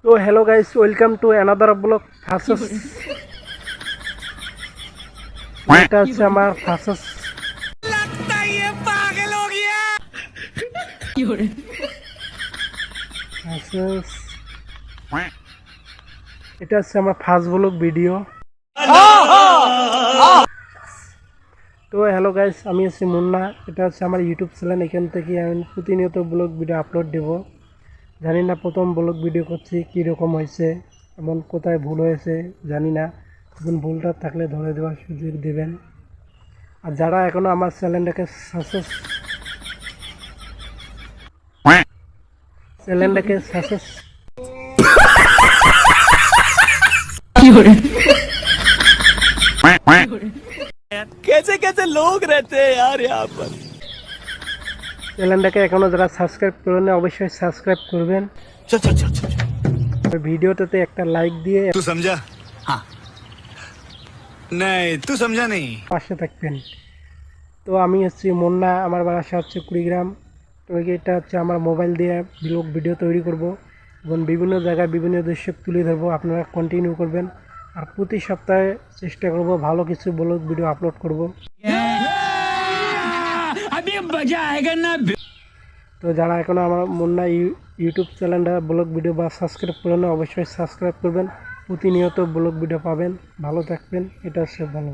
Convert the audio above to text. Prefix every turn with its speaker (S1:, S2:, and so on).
S1: तो hello guys, welcome to another blog भार्सेस এটা হচ্ছে আমার ভার্সেস
S2: लगता है ये पागल हो गया।
S1: ভার্সেস এটা হচ্ছে আমার ফার্স্ট ব্লগ ভিডিও। তো হ্যালো গাইস, আমি হচ্ছে মুন্না। এটা হচ্ছে আমার ইউটিউব চ্যানেল। এখান থেকে আমি প্রতিনিয়ত ব্লগ ভিডিও আপলোড দেব। জানি না প্রথম ব্লগ ভিডিও করছি কীরকম হয়েছে, এমন কোথায় ভুল হয়েছে জানি না। এখন ভুলটা থাকলে ধরে দেওয়ার সুযোগ দেবেন। আর যারা এখনও আমার চ্যানেলটাকে
S2: कैसे कैसे लोग रहते हैं यार यहाँ पर।
S1: চ্যানেলটাকে এখনও যারা সাবস্ক্রাইব করেন অবশ্যই সাবস্ক্রাইব করবেন।
S2: चल चल चल चल
S1: ভিডিওটাতে একটা লাইক দিয়ে
S2: तू समझा? हाँ नहीं तू समझा नहीं।
S1: পাশে থাকবেন। তো আমি হচ্ছে মুন্না, আমার বাসা হচ্ছে কুড়িগ্রাম। তো এটা হচ্ছে আমার মোবাইল দিয়ে ব্লগ ভিডিও তৈরি করব এবং বিভিন্ন জায়গায় বিভিন্ন দৃশ্য তুলে ধরবো। আপনারা কন্টিনিউ করবেন। আর প্রতি সপ্তাহে চেষ্টা করব ভালো কিছু ব্লগ ভিডিও আপলোড করব।
S2: अभी मजा आएगा ना।
S1: তো যারা এখনও আমার মুন্না ইউটিউব চ্যানেলটা ব্লগ ভিডিও বা সাবস্ক্রাইব করেন অবশ্যই সাবস্ক্রাইব করবেন। প্রতিনিয়ত ব্লগ ভিডিও পাবেন। ভালো থাকবেন। এটা হচ্ছে ভালো।